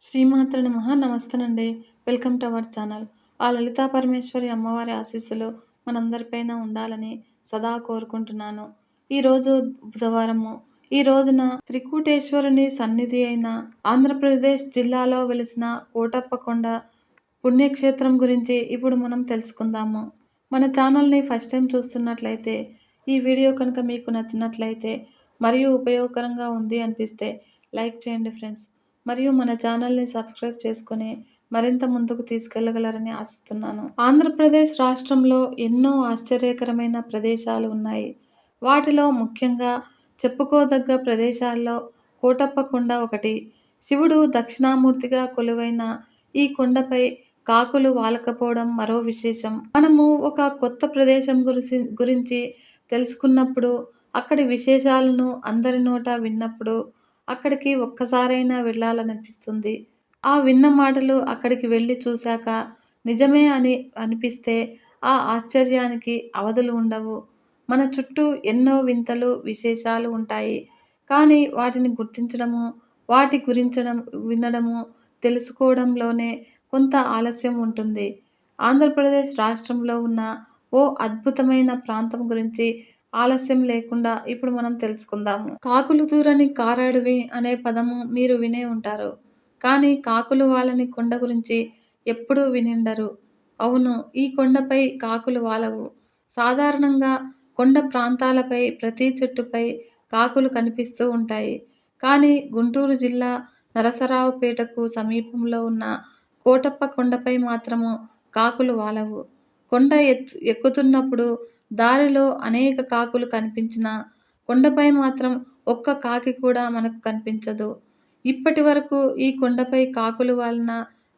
శ్రీమాత్ర నమః. నమస్తేనండి. Welcome to our channel. ఆ లలితా పరమేశ్వరి అమ్మవారి ఆశీస్సులు మనందరిపైన ఉండాలని సదా కోరుకుంటున్నాను. ఈరోజు బుధవారము. ఈ రోజున త్రికూటేశ్వరుని సన్నిధి అయిన ఆంధ్రప్రదేశ్ జిల్లాలో వెలిసిన కోటప్పకొండ పుణ్యక్షేత్రం గురించి ఇప్పుడు మనం తెలుసుకుందాము. మన ఛానల్ని ఫస్ట్ టైం చూస్తున్నట్లయితే ఈ వీడియో కనుక మీకు నచ్చినట్లయితే మరియు ఉపయోగకరంగా ఉంది అనిపిస్తే లైక్ చేయండి ఫ్రెండ్స్. మరియు మన ఛానల్ని సబ్స్క్రైబ్ చేసుకొని మరింత ముందుకు తీసుకెళ్లగలరని ఆశిస్తున్నాను. ఆంధ్రప్రదేశ్ రాష్ట్రంలో ఎన్నో ఆశ్చర్యకరమైన ప్రదేశాలు ఉన్నాయి. వాటిలో ముఖ్యంగా చెప్పుకోదగ్గ ప్రదేశాల్లో కోటప్పకొండ ఒకటి. శివుడు దక్షిణామూర్తిగా కొలువైన ఈ కొండపై కాకులు వాలకపోవడం మరో విశేషం. మనము ఒక కొత్త ప్రదేశం గురించి తెలుసుకున్నప్పుడు, అక్కడి విశేషాలను అందరి నోట విన్నప్పుడు అక్కడికి ఒక్కసారైనా వెళ్ళాలనిపిస్తుంది. ఆ విన్న మాటలు అక్కడికి వెళ్ళి చూశాక నిజమే అని అనిపిస్తే ఆ ఆశ్చర్యానికి అవధులు ఉండవు. మన చుట్టూ ఎన్నో వింతలు, విశేషాలు ఉంటాయి. కానీ వాటిని గుర్తించడము, వాటి గురించడం వినడము, తెలుసుకోవడంలోనే కొంత ఆలస్యం ఉంటుంది. ఆంధ్రప్రదేశ్ రాష్ట్రంలో ఉన్న ఓ అద్భుతమైన ప్రాంతం గురించి ఆలస్యం లేకుండా ఇప్పుడు మనం తెలుసుకుందాము. కాకులు దూరని కారడవి అనే పదము మీరు వినే ఉంటారు. కానీ కాకులు వాలని కొండ గురించి ఎప్పుడూ వినుండరు. అవును, ఈ కొండపై కాకులు వాలవు. సాధారణంగా కొండ ప్రాంతాలపై ప్రతి చెట్టుపై కాకులు కనిపిస్తూ ఉంటాయి. కానీ గుంటూరు జిల్లా నరసరావుపేటకు సమీపంలో ఉన్న కోటప్ప కొండపై మాత్రము కాకులు వాలవు. కొండ ఎక్కుతున్నప్పుడు దారిలో అనేక కాకులు కనిపించినా కొండపై మాత్రం ఒక్క కాకి కూడా మనకు కనిపించదు. ఇప్పటి వరకు ఈ కొండపై కాకులు వాలిన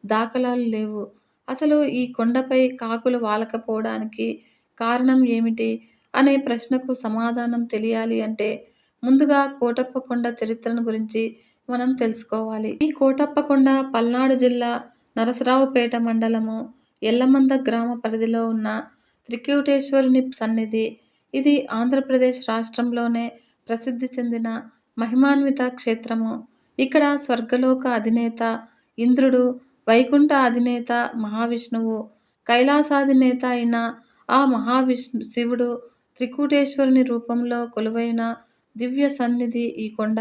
దాఖలాలు లేవు. అసలు ఈ కొండపై కాకులు వాలకపోవడానికి కారణం ఏమిటి అనే ప్రశ్నకు సమాధానం తెలియాలి అంటే ముందుగా కోటప్పకొండ చరిత్రను గురించి మనం తెలుసుకోవాలి. ఈ కోటప్పకొండ పల్నాడు జిల్లా నరసరావుపేట మండలము ఎల్లమంద గ్రామ పరిధిలో ఉన్న త్రికూటేశ్వరుని సన్నిధి. ఇది ఆంధ్రప్రదేశ్ రాష్ట్రంలోనే ప్రసిద్ధి చెందిన మహిమాన్విత క్షేత్రము. ఇక్కడ స్వర్గలోక అధినేత ఇంద్రుడు, వైకుంఠ అధినేత మహావిష్ణువు, కైలాసాధినేత అయిన ఆ శివుడు త్రికూటేశ్వరుని రూపంలో కొలువైన దివ్య సన్నిధి ఈ కొండ.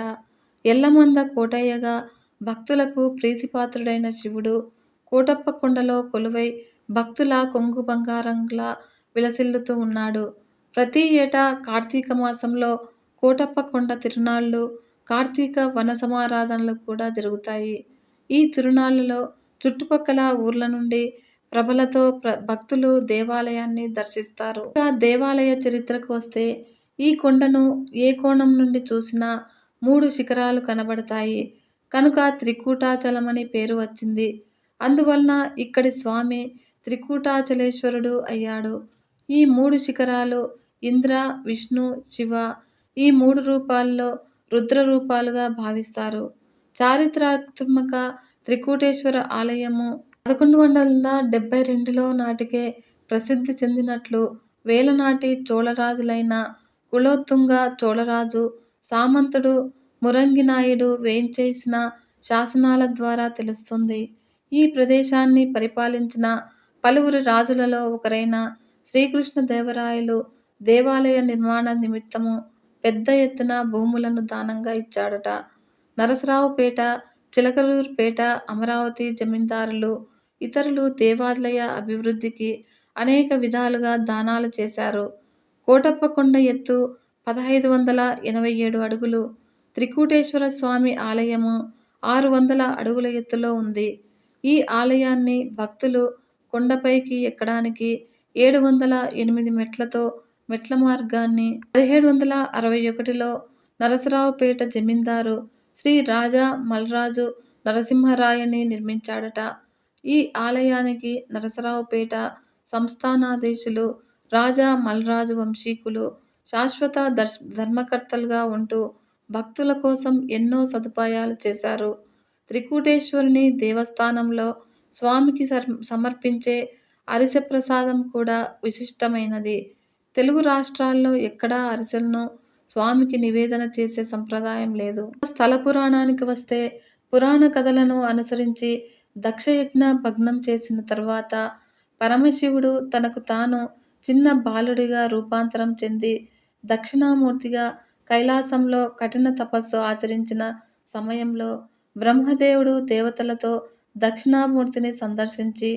ఎల్లమంద కోటయ్యగా భక్తులకు ప్రీతిపాత్రుడైన శివుడు కోటప్పకొండలో కొలువై భక్తుల కొంగు బంగారంలా విలసిల్లుతూ ఉన్నాడు. ప్రతి ఏటా కార్తీక మాసంలో కోటప్పకొండ తిరునాళ్లు, కార్తీక వన సమారాధనలు కూడా జరుగుతాయి. ఈ తిరునాళ్లలో చుట్టుపక్కల ఊర్ల నుండి ప్రభలతో భక్తులు దేవాలయాన్ని దర్శిస్తారు. ఇక దేవాలయ చరిత్రకు వస్తే ఈ కొండను ఏ కోణం నుండి చూసినా 3 శిఖరాలు కనబడతాయి కనుక త్రికూటాచలమని పేరు వచ్చింది. అందువలన ఇక్కడి స్వామి త్రికూటాచలేశ్వరుడు అయ్యాడు. ఈ 3 శిఖరాలు ఇంద్ర, విష్ణు, శివ ఈ 3 రూపాల్లో రుద్ర రూపాలుగా భావిస్తారు. చారిత్రాత్మక త్రికూటేశ్వర ఆలయము 1172లో నాటికే ప్రసిద్ధి చెందినట్లు వేలనాటి చోళరాజులైన కులోత్తుంగ చోళరాజు, సామంతుడు మురంగినాయుడు వేంచేసిన శాసనాల ద్వారా తెలుస్తుంది. ఈ ప్రదేశాన్ని పరిపాలించిన పలువురు రాజులలో ఒకరైన శ్రీకృష్ణదేవరాయలు దేవాలయ నిర్మాణ నిమిత్తము పెద్ద ఎత్తున భూములను దానంగా ఇచ్చాడట. నరసరావుపేట, చిలకలూరిపేట, అమరావతి జమీందారులు, ఇతరులు దేవాలయ అభివృద్ధికి అనేక విధాలుగా దానాలు చేశారు. కోటప్పకొండ ఎత్తు 1587 అడుగులు. త్రికూటేశ్వర స్వామి ఆలయము 600 అడుగుల ఎత్తులో ఉంది. ఈ ఆలయాన్ని భక్తులు కొండపైకి ఎక్కడానికి 708 మెట్లతో మెట్ల మార్గాన్ని 1761లో నరసరావుపేట జమీందారు శ్రీ రాజా మల్రాజు నరసింహరాయని నిర్మించాడట. ఈ ఆలయానికి నరసరావుపేట సంస్థానాధీశులు రాజా మల్రాజు వంశీకులు శాశ్వత ధర్మకర్తలుగా ఉంటూ భక్తుల కోసం ఎన్నో సదుపాయాలు చేశారు. త్రికూటేశ్వరుని దేవస్థానంలో స్వామికి సమర్పించే అరిసె ప్రసాదం కూడా విశిష్టమైనది. తెలుగు రాష్ట్రాల్లో ఎక్కడా అరిసెలను స్వామికి నివేదన చేసే సంప్రదాయం లేదు. స్థల పురాణానికి వస్తే పురాణ కథలను అనుసరించి దక్షయజ్ఞ భగ్నం చేసిన తరువాత పరమశివుడు తనకు తాను చిన్న బాలుడిగా రూపాంతరం చెంది దక్షిణామూర్తిగా కైలాసంలో కఠిన తపస్సు ఆచరించిన సమయంలో బ్రహ్మదేవుడు దేవతలతో దక్షిణామూర్తిని సందర్శించి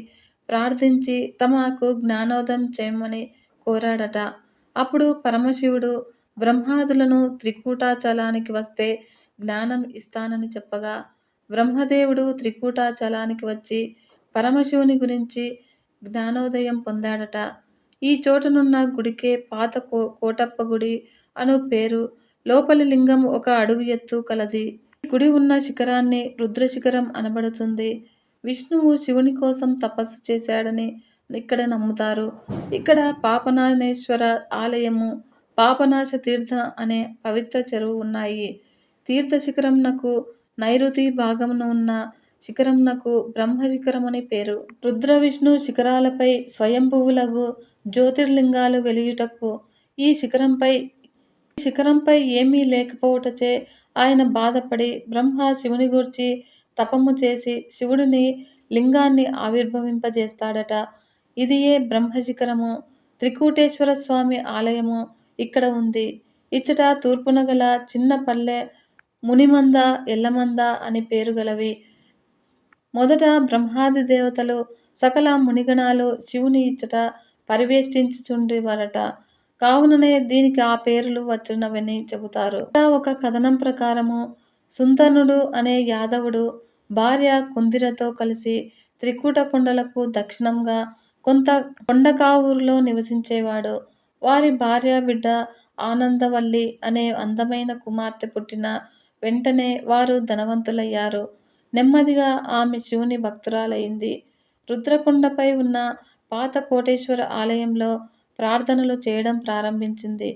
ప్రార్థించి తమకు జ్ఞానోదయం చేయమని కోరాడట. అప్పుడు పరమశివుడు బ్రహ్మాదులను త్రికూటాచలానికి వస్తే జ్ఞానం ఇస్తానని చెప్పగా బ్రహ్మదేవుడు త్రికూటాచలానికి వచ్చి పరమశివుని గురించి జ్ఞానోదయం పొందాడట. ఈ చోటనున్న గుడికే పాత కోటప్ప గుడి అను పేరు. లోపలి లింగం 1 అడుగు ఎత్తు కలది. ఈ గుడి ఉన్న శిఖరాన్ని రుద్రశిఖరం అనబడుతుంది. విష్ణువు శివుని కోసం తపస్సు చేశాడని ఇక్కడ నమ్ముతారు. ఇక్కడ పాపనాశనేశ్వర ఆలయము, పాపనాశ తీర్థ అనే పవిత్ర చెరువు ఉన్నాయి. తీర్థ శిఖరంనకు నైరుతి భాగమున ఉన్న శిఖరంనకు బ్రహ్మశిఖరమని పేరు. రుద్ర విష్ణు శిఖరాలపై స్వయంభువులగు జ్యోతిర్లింగాలు వెలియుటకు ఈ శిఖరంపై ఏమీ లేకపోవుటచే ఆయన బాధపడి బ్రహ్మ శివుని గూర్చి తపము చేసి శివుడిని లింగాన్ని ఆవిర్భవింపజేస్తాడట. ఇదియే బ్రహ్మశిఖరము. త్రికూటేశ్వర స్వామి ఆలయము ఇక్కడ ఉంది. ఇచ్చట తూర్పున గల చిన్న పల్లె మునిమంద, ఎల్లమంద అని పేరు గలవి. మొదట బ్రహ్మాది దేవతలు సకల మునిగణాలు శివుని ఇచ్చట పరివేష్టించుచుండెవరట. కావుననే దీనికి ఆ పేర్లు వచ్చినవని చెబుతారు. ఒక కథనం ప్రకారము సుందనుడు అనే యాదవుడు భార్య కుందిరతో కలిసి త్రికూట కొండలకు దక్షిణంగా కొంత కొండకావూరులో నివసించేవాడు. వారి భార్య బిడ్డ ఆనందవల్లి అనే అందమైన కుమార్తె పుట్టిన వెంటనే వారు ధనవంతులయ్యారు. నెమ్మదిగా ఆమె శివుని భక్తురాలైంది. రుద్రకొండపై ఉన్న పాత కోటేశ్వర ఆలయంలో ప్రార్థనలు చేయడం ప్రారంభించింది.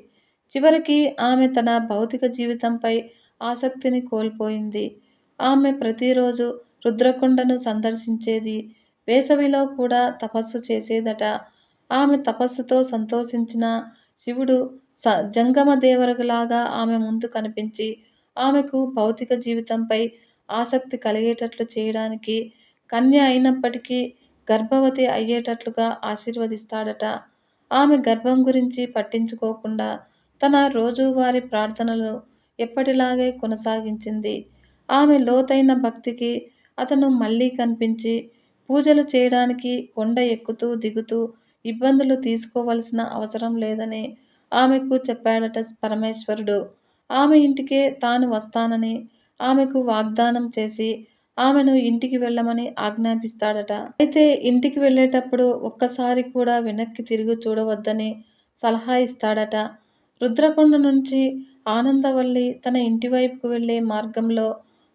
చివరికి ఆమె తన భౌతిక జీవితంపై ఆసక్తిని కోల్పోయింది. ఆమె ప్రతిరోజు రుద్రకొండను సందర్శించేది. వేసవిలో కూడా తపస్సు చేసేదట. ఆమె తపస్సుతో సంతోషించిన శివుడు జంగమదేవరలాగా ఆమె ముందు కనిపించి ఆమెకు భౌతిక జీవితంపై ఆసక్తి కలిగేటట్లు చేయడానికి, కన్య అయినప్పటికీ గర్భవతి అయ్యేటట్లుగా ఆశీర్వదిస్తాడట. ఆమె గర్భం గురించి పట్టించుకోకుండా తన రోజువారీ ప్రార్థనలు ఎప్పటిలాగే కొనసాగించింది. ఆమె లోతైన భక్తికి అతను మళ్ళీ కనిపించి పూజలు చేయడానికి కొండ ఎక్కుతూ దిగుతూ ఇబ్బందులు తీసుకోవలసిన అవసరం లేదని ఆమెకు చెప్పాడట పరమేశ్వరుడు. ఆమె ఇంటికే తాను వస్తానని ఆమెకు వాగ్దానం చేసి ఆమెను ఇంటికి వెళ్ళమని ఆజ్ఞాపిస్తాడట. అయితే ఇంటికి వెళ్ళేటప్పుడు ఒక్కసారి కూడా వెనక్కి తిరిగి చూడవద్దని సలహా ఇస్తాడట. రుద్రకొండ నుంచి ఆనందవల్లి తన ఇంటి వైపుకు వెళ్ళే మార్గంలో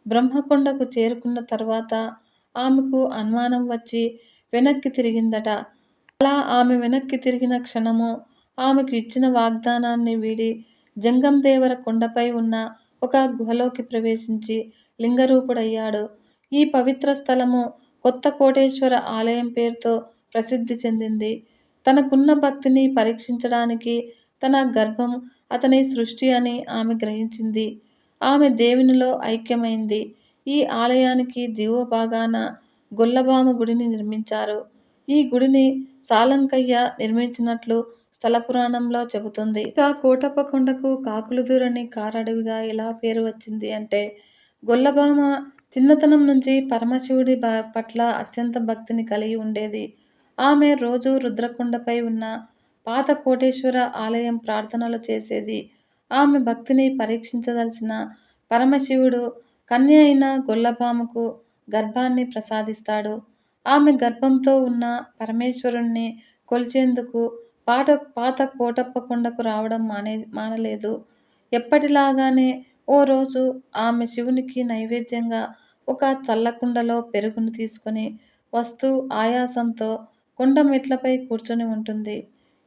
బ్రహ్మకొండకు చేరుకున్న తర్వాత ఆమెకు అనుమానం వచ్చి వెనక్కి తిరిగిందట. అలా ఆమె వెనక్కి తిరిగిన క్షణము ఆమెకు ఇచ్చిన వాగ్దానాన్ని వీడి జంగందేవర కొండపై ఉన్న ఒక గుహలోకి ప్రవేశించి లింగరూపుడయ్యాడు. ఈ పవిత్ర స్థలము కొత్త కోటేశ్వర ఆలయం పేరుతో ప్రసిద్ధి చెందింది. తనకున్న భక్తిని పరీక్షించడానికి తన గర్భం అతని సృష్టి అని ఆమె గ్రహించింది. ఆమె దేవునిలో ఐక్యమైంది. ఈ ఆలయానికి దిగువ భాగాన గొల్లభామ గుడిని నిర్మించారు. ఈ గుడిని సాలంకయ్య నిర్మించినట్లు స్థల పురాణంలో చెబుతుంది. ఇక కోటప్ప కొండకు కాకులదూరని కారడవిగా ఎలా పేరు వచ్చింది అంటే, గొల్లభామ చిన్నతనం నుంచి పరమశివుడి పట్ల అత్యంత భక్తిని కలిగి ఉండేది. ఆమె రోజు రుద్రకొండపై ఉన్న పాత కోటేశ్వర ఆలయం ప్రార్థనలు చేసేది. ఆమె భక్తిని పరీక్షించదలసిన పరమశివుడు కన్య అయిన గొల్లభామకు గర్భాన్ని ప్రసాదిస్తాడు. ఆమె గర్భంతో ఉన్న పరమేశ్వరుణ్ణి కొలిచేందుకు పాత కోటప్ప కొండకు రావడం మానలేదు. ఎప్పటిలాగానే ఓ రోజు ఆమె శివునికి నైవేద్యంగా ఒక చల్లకుండలో పెరుగును తీసుకొని వస్తూ ఆయాసంతో కొండ మెట్లపై కూర్చొని ఉంటుంది.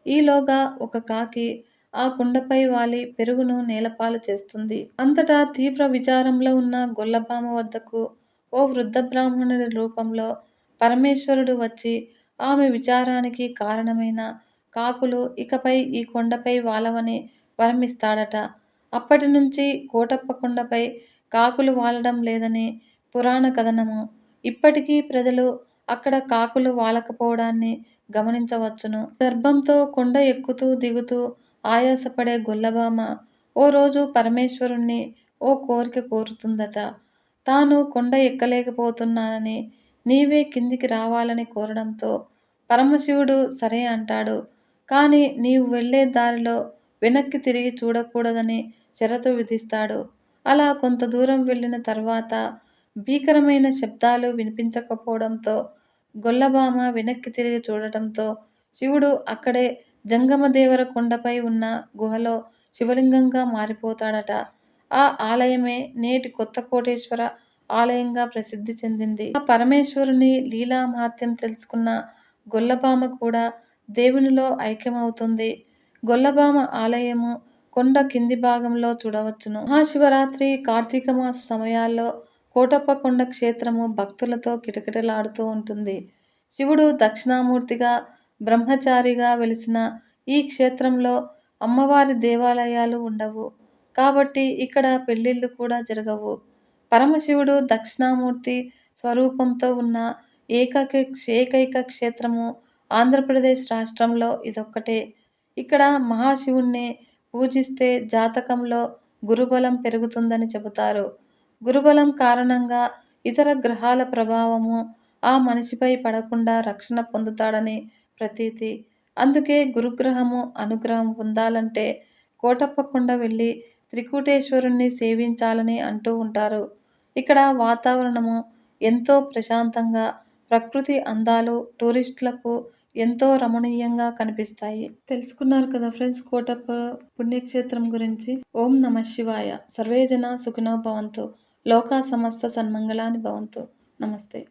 ఈలోగా ఒక కాకి ఆ కుండపై వాలి పెరుగును నేలపాలు చేస్తుంది. అంతటా తీవ్ర విచారంలో ఉన్న గొల్లభామ వద్దకు ఓ వృద్ధ బ్రాహ్మణుడి రూపంలో పరమేశ్వరుడు వచ్చి ఆమె విచారానికి కారణమైన కాకులు ఇకపై ఈ కొండపై వాలవని వరమిస్తాడట. అప్పటి నుంచి కోటప్ప కొండపై కాకులు వాలడం లేదని పురాణ కథనము. ఇప్పటికీ ప్రజలు అక్కడ కాకులు వాలకపోవడాన్ని గమనించవచ్చును. గర్భంతో కొండ ఎక్కుతూ దిగుతూ ఆయాసపడే గొల్లభామ ఓ రోజు పరమేశ్వరుణ్ణి ఓ కోరిక కోరుతుందట. తాను కొండ ఎక్కలేకపోతున్నానని, నీవే కిందికి రావాలని కోరడంతో పరమశివుడు సరే అంటాడు. కానీ నీవు వెళ్ళే దారిలో వెనక్కి తిరిగి చూడకూడదని షరతు విధిస్తాడు. అలా కొంత దూరం వెళ్ళిన తర్వాత భీకరమైన శబ్దాలు వినిపించకపోవడంతో గొల్లభామ వెనక్కి తిరిగి చూడటంతో శివుడు అక్కడే జంగమదేవర కొండపై ఉన్న గుహలో శివలింగంగా మారిపోతాడట. ఆ ఆలయమే నేటి కొత్త కోటేశ్వర ఆలయంగా ప్రసిద్ధి చెందింది. ఆ పరమేశ్వరుని లీలా మహాత్యం తెలుసుకున్న గొల్లభామ కూడా దేవునిలో ఐక్యమవుతుంది. గొల్లభామ ఆలయము కొండ కింది భాగంలో చూడవచ్చును. మహాశివరాత్రి, కార్తీక మాస సమయాల్లో కోటప్ప కొండ క్షేత్రము భక్తులతో కిటకిటలాడుతూ ఉంటుంది. శివుడు దక్షిణామూర్తిగా బ్రహ్మచారిగా వెలిసిన ఈ క్షేత్రంలో అమ్మవారి దేవాలయాలు ఉండవు. కాబట్టి ఇక్కడ పెళ్లిళ్లు కూడా జరగవు. పరమశివుడు దక్షిణామూర్తి స్వరూపంతో ఉన్న ఏకైక క్షేత్రము ఆంధ్రప్రదేశ్ రాష్ట్రంలో ఇదొక్కటే. ఇక్కడ మహాశివుణ్ణి పూజిస్తే జాతకంలో గురుబలం పెరుగుతుందని చెబుతారు. గురుబలం కారణంగా ఇతర గ్రహాల ప్రభావము ఆ మనిషిపై పడకుండా రక్షణ పొందుతాడని ప్రతీతి. అందుకే గురుగ్రహము అనుగ్రహం పొందాలంటే కోటప్ప కొండ వెళ్ళి త్రికూటేశ్వరుణ్ణి సేవించాలని అంటూ ఉంటారు. ఇక్కడ వాతావరణము ఎంతో ప్రశాంతంగా, ప్రకృతి అందాలు టూరిస్టులకు ఎంతో రమణీయంగా కనిపిస్తాయి. తెలుసుకున్నారు కదా ఫ్రెండ్స్ కోటప్ప పుణ్యక్షేత్రం గురించి. ఓం నమః శివాయ. సర్వే జన సుఖినో భవంతు. లోకా సమస్త సన్మంగళాని భవంతు. నమస్తే.